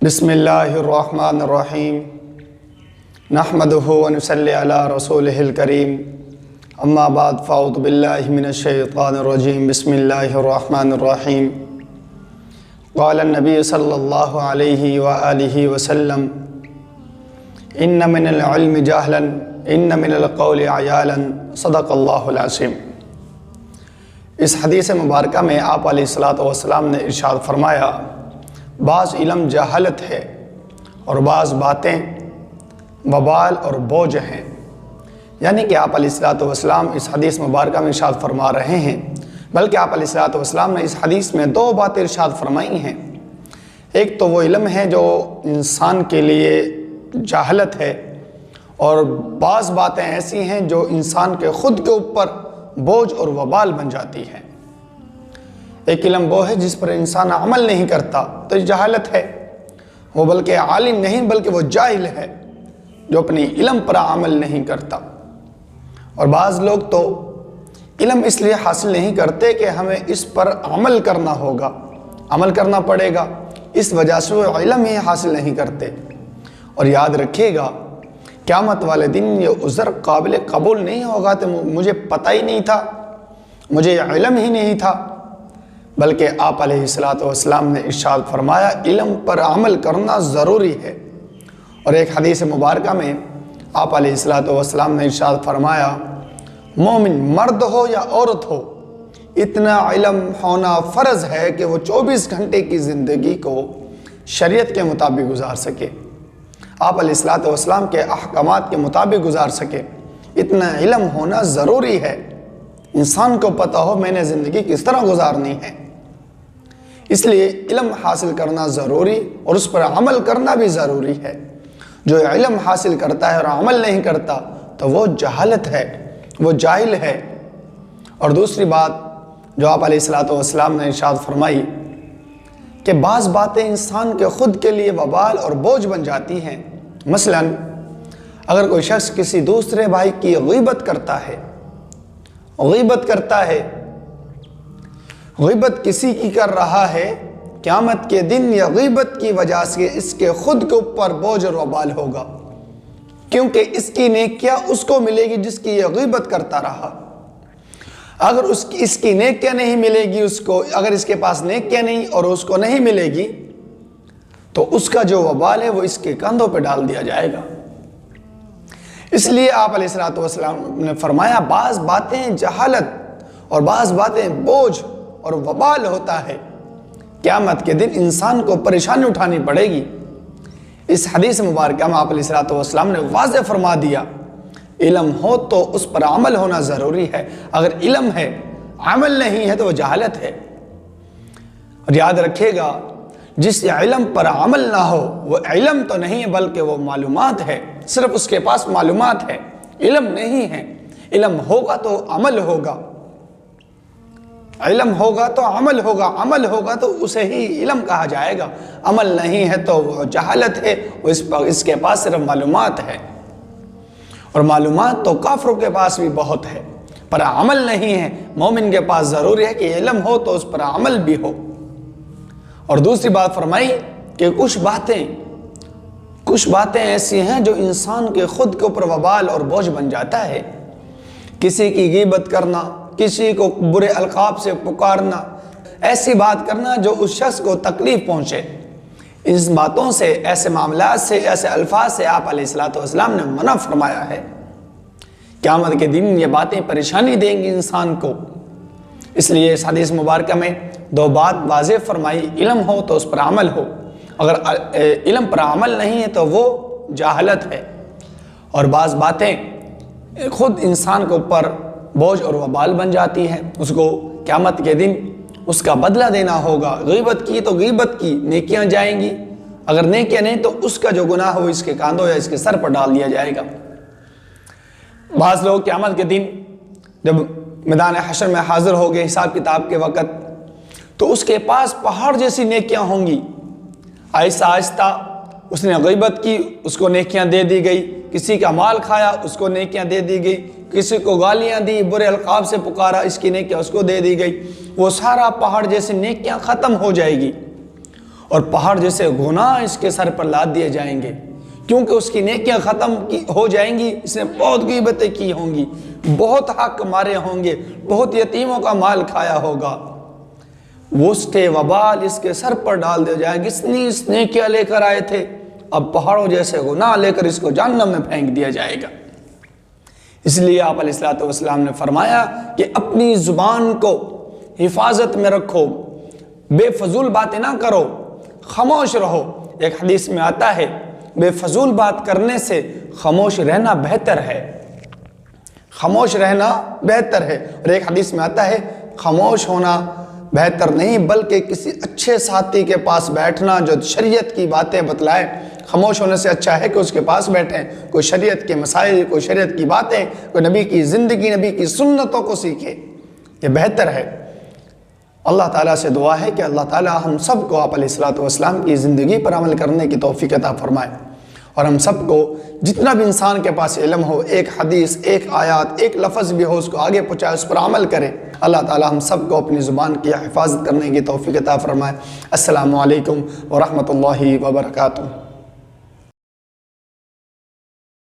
بسم اللہ الرحمن الرحیم نحمدہ ونصلی علی رسولہ الکریم اما بعد فاعوذ باللہ من الشیطان الرجیم بسم اللہ الرحمن الرحیم قال النبی صلی اللہ علیہ وآلہ وسلم ان من العلم جہلا ان من القول عیالا صدق اللہ العظیم۔ اس حدیث مبارکہ میں آپ علیہ السلام نے ارشاد فرمایا، بعض علم جہالت ہے اور بعض باتیں وبال اور بوجھ ہیں۔ یعنی کہ آپ علیہ السلام اس حدیث مبارکہ میں ارشاد فرما رہے ہیں، بلکہ آپ علیہ السلام نے اس حدیث میں دو باتیں ارشاد فرمائی ہیں۔ ایک تو وہ علم ہے جو انسان کے لیے جہالت ہے، اور بعض باتیں ایسی ہیں جو انسان کے خود کے اوپر بوجھ اور وبال بن جاتی ہیں۔ ایک علم وہ ہے جس پر انسان عمل نہیں کرتا تو یہ جہالت ہے، وہ بلکہ عالم نہیں بلکہ وہ جاہل ہے جو اپنی علم پر عمل نہیں کرتا۔ اور بعض لوگ تو علم اس لیے حاصل نہیں کرتے کہ ہمیں اس پر عمل کرنا ہوگا، عمل کرنا پڑے گا، اس وجہ سے وہ علم ہی حاصل نہیں کرتے۔ اور یاد رکھیے گا، قیامت والے دن یہ عذر قابل قبول نہیں ہوگا تو مجھے پتہ ہی نہیں تھا، مجھے علم ہی نہیں تھا، بلکہ آپ علیہ السلام نے ارشاد فرمایا علم پر عمل کرنا ضروری ہے۔ اور ایک حدیث مبارکہ میں آپ علیہ السلام نے ارشاد فرمایا، مومن مرد ہو یا عورت ہو، اتنا علم ہونا فرض ہے کہ وہ 24 گھنٹے کی زندگی کو شریعت کے مطابق گزار سکے، آپ علیہ السلام کے احکامات کے مطابق گزار سکے۔ اتنا علم ہونا ضروری ہے، انسان کو پتہ ہو میں نے زندگی کس طرح گزارنی ہے۔ اس لیے علم حاصل کرنا ضروری اور اس پر عمل کرنا بھی ضروری ہے۔ جو علم حاصل کرتا ہے اور عمل نہیں کرتا تو وہ جہالت ہے، وہ جاہل ہے۔ اور دوسری بات جو آپ علیہ السلام نے ارشاد فرمائی کہ بعض باتیں انسان کے خود کے لیے وبال اور بوجھ بن جاتی ہیں۔ مثلا اگر کوئی شخص کسی دوسرے بھائی کی غیبت کرتا ہے، غیبت کسی کی کر رہا ہے، قیامت کے دن یہ غیبت کی وجہ سے اس کے خود کے اوپر بوجھ اور وبال ہوگا، کیونکہ اس کی نیکیاں اس کو ملے گی جس کی یہ غیبت کرتا رہا۔ اگر اس کی نیکیاں نہیں ملے گی اس کو، اگر اس کے پاس نیکیاں نہیں اور اس کو نہیں ملے گی تو اس کا جو وبال ہے وہ اس کے کندھوں پہ ڈال دیا جائے گا۔ اس لیے آپ علیہ السلام نے فرمایا بعض باتیں جہالت اور بعض باتیں بوجھ اور وبال ہوتا ہے، قیامت کے دن انسان کو پریشانی اٹھانی پڑے گی۔ اس حدیث مبارکہ میں آپ علیہ السلام نے واضح فرما دیا، علم ہو تو اس پر عمل ہونا ضروری ہے، اگر علم ہے عمل نہیں ہے تو وہ جہالت ہے۔ اور یاد رکھیے گا، جس علم پر عمل نہ ہو وہ علم تو نہیں ہے بلکہ وہ معلومات ہے، صرف اس کے پاس معلومات ہے، علم نہیں ہے۔ علم ہوگا تو عمل ہوگا، علم ہوگا تو عمل ہوگا، عمل ہوگا تو اسے ہی علم کہا جائے گا، عمل نہیں ہے تو وہ جہالت ہے، اس کے پاس صرف معلومات ہے۔ اور معلومات تو کافروں کے پاس بھی بہت ہے، پر عمل نہیں ہے۔ مومن کے پاس ضروری ہے کہ علم ہو تو اس پر عمل بھی ہو۔ اور دوسری بات فرمائی کہ کچھ باتیں ایسی ہیں جو انسان کے خود کے اوپر وبال اور بوجھ بن جاتا ہے۔ کسی کی غیبت کرنا، کسی کو برے القاب سے پکارنا، ایسی بات کرنا جو اس شخص کو تکلیف پہنچے، اس باتوں سے، ایسے معاملات سے، ایسے الفاظ سے آپ علیہ السلام نے منع فرمایا ہے۔ قیامت کے دن یہ باتیں پریشانی دیں گی انسان کو۔ اس لیے اس حدیث مبارکہ میں دو بات واضح فرمائی، علم ہو تو اس پر عمل ہو، اگر علم پر عمل نہیں ہے تو وہ جہالت ہے۔ اور بعض باتیں خود انسان کے اوپر بوجھ اور وبال بن جاتی ہیں، اس کو قیامت کے دن اس کا بدلہ دینا ہوگا۔ غیبت کی تو غیبت کی نیکیاں جائیں گی، اگر نیکیاں نہیں تو اس کا جو گناہ ہو اس کے کاندھوں یا اس کے سر پر ڈال دیا جائے گا۔ بعض لوگ قیامت کے دن جب میدان حشر میں حاضر ہو گئے حساب کتاب کے وقت تو اس کے پاس پہاڑ جیسی نیکیاں ہوں گی، آہستہ آہستہ اس نے غیبت کی، اس کو نیکیاں دے دی گئی، کسی کا مال کھایا اس کو نیکیاں دے دی گئی، کسی کو گالیاں دی، برے القاب سے پکارا، اس کی نیکیاں اس کو دے دی گئی، وہ سارا پہاڑ جیسے نیکیاں ختم ہو جائے گی۔ اور پہاڑ جیسے گناہ اس کے سر پر لاد دیے جائیں گے، کیونکہ اس کی نیکیاں ختم ہو جائیں گی، اس نے بہت غیبتیں کی ہوں گی، بہت حق مارے ہوں گے، بہت یتیموں کا مال کھایا ہوگا، وہ اس کے وبال اس کے سر پر ڈال دیا جائے گا۔ اس نیکیاں لے کر آئے تھے، اب پہاڑوں جیسے گناہ لے کر اس کو جہنم میں پھینک دیا جائے گا۔ اس لیے آپ علیہ الصلوۃ والسلام نے فرمایا کہ اپنی زبان کو حفاظت میں رکھو، بے فضول باتیں نہ کرو، خاموش رہو۔ ایک حدیث میں آتا ہے بے فضول بات کرنے سے خاموش رہنا بہتر ہے، خاموش رہنا بہتر ہے۔ اور ایک حدیث میں آتا ہے خاموش ہونا بہتر نہیں بلکہ کسی اچھے ساتھی کے پاس بیٹھنا جو شریعت کی باتیں بتلائے۔ خاموش ہونے سے اچھا ہے کہ اس کے پاس بیٹھیں، کوئی شریعت کے مسائل، کوئی شریعت کی باتیں، کوئی نبی کی زندگی، نبی کی سنتوں کو سیکھے، یہ بہتر ہے۔ اللہ تعالیٰ سے دعا ہے کہ اللہ تعالیٰ ہم سب کو آپ علیہ الصلوۃ والسلام کی زندگی پر عمل کرنے کی توفیق عطا فرمائے، اور ہم سب کو جتنا بھی انسان کے پاس علم ہو، ایک حدیث، ایک آیات، ایک لفظ بھی ہو، اس کو آگے پہنچائے، اس پر عمل کرے۔ اللہ تعالیٰ ہم سب کو اپنی زبان کی حفاظت کرنے کی توفیق عطا فرمائے۔ السلام علیکم ورحمۃ اللہ وبرکاتہ۔